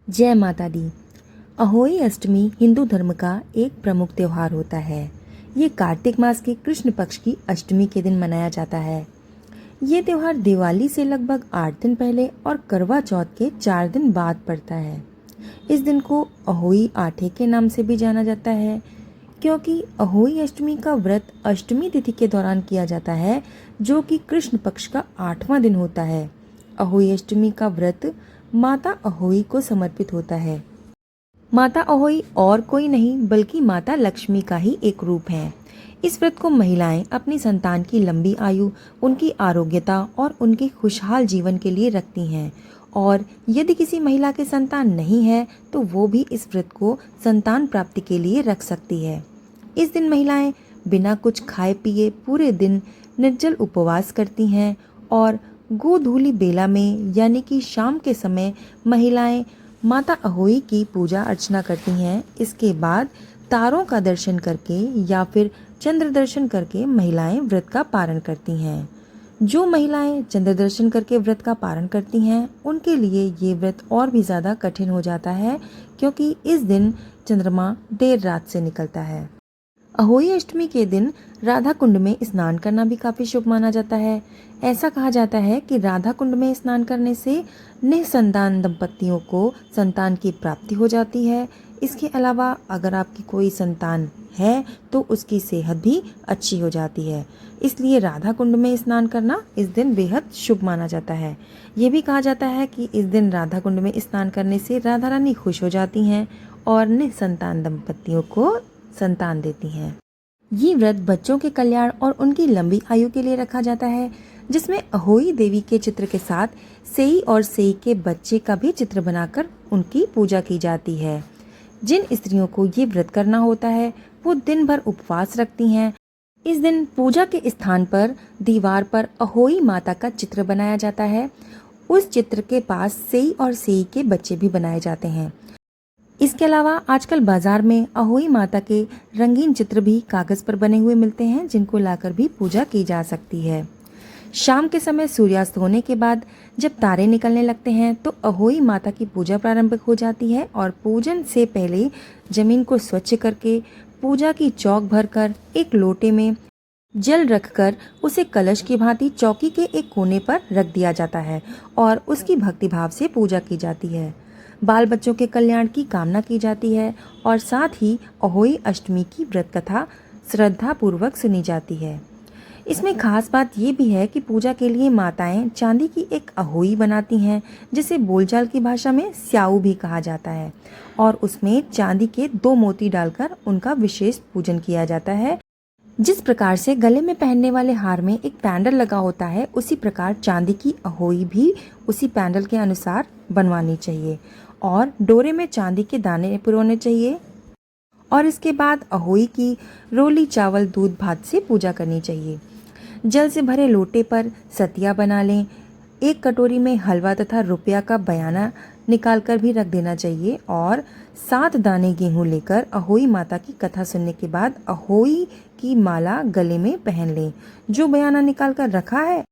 जय माता दी। अहोई अष्टमी हिंदू धर्म का एक प्रमुख त्योहार होता है। ये कार्तिक मास के कृष्ण पक्ष की अष्टमी के दिन मनाया जाता है। ये त्योहार दिवाली से लगभग 8 दिन पहले और करवा चौथ के 4 दिन बाद पड़ता है। इस दिन को अहोई आठे के नाम से भी जाना जाता है, क्योंकि अहोई अष्टमी का व्रत अष्टमी तिथि के दौरान किया जाता है, जो कि कृष्ण पक्ष का 8वां दिन होता है। अहोई अष्टमी का व्रत माता अहोई को समर्पित होता है। माता अहोई और कोई नहीं बल्कि माता लक्ष्मी का ही एक रूप है। इस व्रत को महिलाएं अपनी संतान की लंबी आयु, उनकी आरोग्यता और उनके खुशहाल जीवन के लिए रखती हैं। और यदि किसी महिला के संतान नहीं है तो वो भी इस व्रत को संतान प्राप्ति के लिए रख सकती है। इस दिन महिलाएं बिना कुछ खाए पिए पूरे दिन निर्जल उपवास करती हैं और गोधूली बेला में यानी कि शाम के समय महिलाएं माता अहोई की पूजा अर्चना करती हैं। इसके बाद तारों का दर्शन करके या फिर चंद्र दर्शन करके महिलाएं व्रत का पारण करती हैं। जो महिलाएं चंद्र दर्शन करके व्रत का पारण करती हैं उनके लिए ये व्रत और भी ज़्यादा कठिन हो जाता है, क्योंकि इस दिन चंद्रमा देर रात से निकलता है। अहोई अष्टमी के दिन राधा कुंड में स्नान करना भी काफी शुभ माना जाता है। ऐसा कहा जाता है कि राधा कुंड में स्नान करने से निसंतान दंपतियों को संतान की प्राप्ति हो जाती है। इसके अलावा अगर आपकी कोई संतान है तो उसकी सेहत भी अच्छी हो जाती है। इसलिए राधा कुंड में स्नान करना इस दिन बेहद शुभ माना जाता है। ये भी कहा जाता है कि इस दिन राधा कुंड में स्नान करने से राधा रानी खुश हो जाती हैं और निसंतान दंपतियों को संतान देती हैं। ये व्रत बच्चों के कल्याण और उनकी लंबी आयु के लिए रखा जाता है, जिसमें अहोई देवी के चित्र के साथ सेई और सेई के बच्चे का भी चित्र बनाकर उनकी पूजा की जाती है। जिन स्त्रियों को ये व्रत करना होता है वो दिन भर उपवास रखती हैं। इस दिन पूजा के स्थान पर दीवार पर अहोई माता का चित्र बनाया जाता है। उस चित्र के पास सेई और सेई के बच्चे भी बनाए जाते हैं। इसके अलावा आजकल बाजार में अहोई माता के रंगीन चित्र भी कागज पर बने हुए मिलते हैं, जिनको लाकर भी पूजा की जा सकती है। शाम के समय सूर्यास्त होने के बाद जब तारे निकलने लगते हैं तो अहोई माता की पूजा प्रारंभ हो जाती है और पूजन से पहले जमीन को स्वच्छ करके पूजा की चौक भरकर एक लोटे में जल रखकर उसे कलश की भांति चौकी के एक कोने पर रख दिया जाता है और उसकी भक्तिभाव से पूजा की जाती है। बाल बच्चों के कल्याण की कामना की जाती है और साथ ही अहोई अष्टमी की व्रत कथा श्रद्धा पूर्वक सुनी जाती है। इसमें खास बात ये भी है कि पूजा के लिए माताएं चांदी की एक अहोई बनाती हैं, जिसे बोलचाल की भाषा में स्याऊ भी कहा जाता है, और उसमें चांदी के 2 मोती डालकर उनका विशेष पूजन किया जाता है। जिस प्रकार से गले में पहनने वाले हार में एक पैंडल लगा होता है, उसी प्रकार चांदी की अहोई भी उसी पैंडल के अनुसार बनवानी चाहिए और डोरे में चांदी के दाने पुरोने चाहिए। और इसके बाद अहोई की रोली चावल दूध भात से पूजा करनी चाहिए। जल से भरे लोटे पर सतिया बना लें। एक कटोरी में हलवा तथा रुपया का बयाना निकालकर भी रख देना चाहिए और 7 दाने गेहूं लेकर अहोई माता की कथा सुनने के बाद अहोई की माला गले में पहन लें। जो बयाना निकाल कर रखा है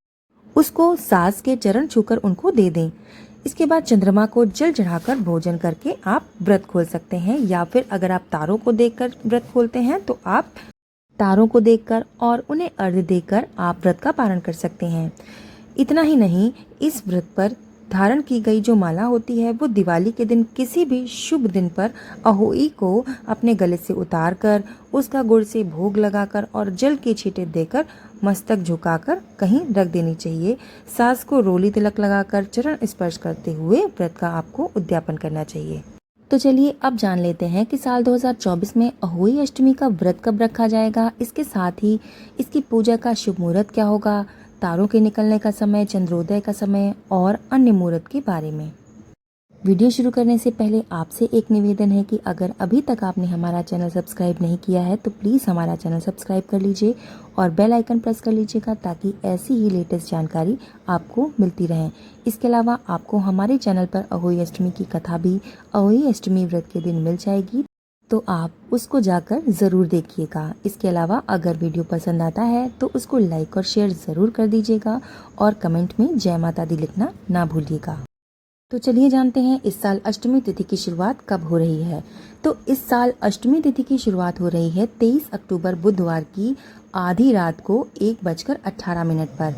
उसको सास के चरण छूकर उनको दे दें। इसके बाद चंद्रमा को जल चढ़ाकर भोजन करके आप व्रत खोल सकते हैं, या फिर अगर आप तारों को देखकर व्रत खोलते हैं तो आप तारों को देखकर और उन्हें अर्घ्य देकर आप व्रत का पारण कर सकते हैं। इतना ही नहीं, इस व्रत पर धारण की गई जो माला होती है वो दिवाली के दिन किसी भी शुभ दिन पर अहोई को अपने गले से उतार कर उसका गुड़ से भोग लगाकर और जल के छींटे देकर मस्तक झुकाकर कहीं रख देनी चाहिए। सास को रोली तिलक लगाकर चरण स्पर्श करते हुए व्रत का आपको उद्यापन करना चाहिए। तो चलिए अब जान लेते हैं कि साल 2024 में अहोई अष्टमी का व्रत कब रखा जाएगा। इसके साथ ही इसकी पूजा का शुभ मुहूर्त क्या होगा, तारों के निकलने का समय, चंद्रोदय का समय और अन्य मुहूर्त के बारे में। वीडियो शुरू करने से पहले आपसे एक निवेदन है कि अगर अभी तक आपने हमारा चैनल सब्सक्राइब नहीं किया है तो प्लीज़ हमारा चैनल सब्सक्राइब कर लीजिए और बेल आइकन प्रेस कर लीजिएगा, ताकि ऐसी ही लेटेस्ट जानकारी आपको मिलती रहे। इसके अलावा आपको हमारे चैनल पर अहोई अष्टमी की कथा भी अहोई अष्टमी व्रत के दिन मिल जाएगी, तो आप उसको जाकर ज़रूर देखिएगा। इसके अलावा अगर वीडियो पसंद आता है तो उसको लाइक और शेयर ज़रूर कर दीजिएगा और कमेंट में जय माता दी लिखना ना भूलिएगा। तो चलिए जानते हैं इस साल अष्टमी तिथि की शुरुआत कब हो रही है। तो इस साल अष्टमी तिथि की शुरुआत हो रही है 23 अक्टूबर बुधवार की आधी रात को 1:18 पर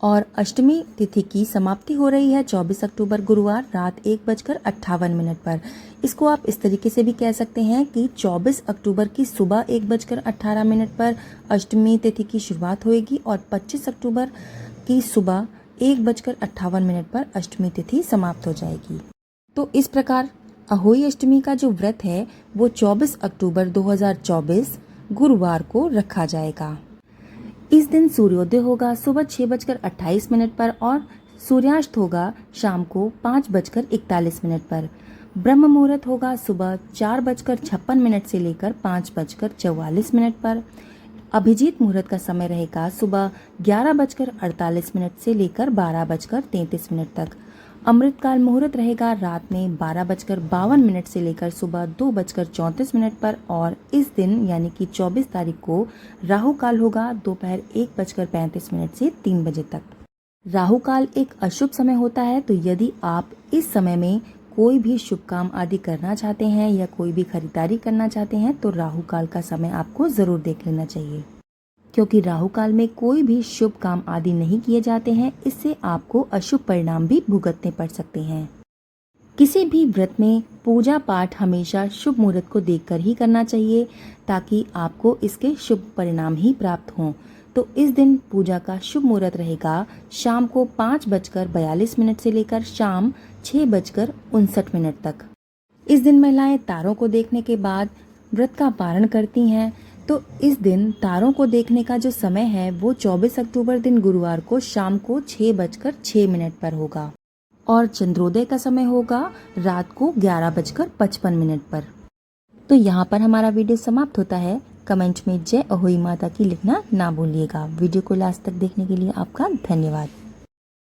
और अष्टमी तिथि की समाप्ति हो रही है 24 अक्टूबर गुरुवार रात 1:58 पर। इसको आप इस तरीके से भी कह सकते हैं कि 24 अक्टूबर की सुबह 1:18 पर अष्टमी तिथि की शुरुआत होगी और 25 अक्टूबर की सुबह 1:58 पर अष्टमी तिथि समाप्त हो जाएगी। तो इस प्रकार अहोई अष्टमी का जो व्रत है वो 24 अक्टूबर 2024 गुरुवार को रखा जाएगा। इस दिन सूर्योदय होगा सुबह 6:28 पर और सूर्यास्त होगा शाम को 5:41 पर। ब्रह्म मुहूर्त होगा सुबह 4:56 से लेकर 5:44 पर। अभिजीत मुहूर्त का समय रहेगा सुबह 11:48 से लेकर 12:33 तक। अमृतकाल मुहूर्त रहेगा रात में 12:52 से लेकर सुबह 2:34 पर और इस दिन यानी कि 24 तारीख को राहु काल होगा दोपहर 1:35 से 3 बजे तक। राहु काल एक अशुभ समय होता है, तो यदि आप इस समय में कोई भी शुभ काम आदि करना चाहते हैं या कोई भी खरीदारी करना चाहते हैं तो राहु काल का समय आपको जरूर देख लेना चाहिए, क्योंकि राहु काल में कोई भी शुभ काम आदि नहीं किए जाते हैं। इससे आपको अशुभ परिणाम भी भुगतने पड़ सकते हैं। किसी भी व्रत में पूजा पाठ हमेशा शुभ मुहूर्त को देखकर ही करना चाहिए ताकि आपको इसके शुभ परिणाम ही प्राप्त हों। तो इस दिन पूजा का शुभ मुहूर्त रहेगा शाम को 5:42 से लेकर शाम 6:59 तक। इस दिन महिलाएं तारों को देखने के बाद व्रत का पारण करती हैं। तो इस दिन तारों को देखने का जो समय है वो 24 अक्टूबर दिन गुरुवार को शाम को 6:06 पर होगा और चंद्रोदय का समय होगा रात को 11:55 पर। तो यहाँ पर हमारा वीडियो समाप्त होता है। कमेंट में जय अहोई माता की लिखना ना भूलिएगा। वीडियो को लास्ट तक देखने के लिए आपका धन्यवाद।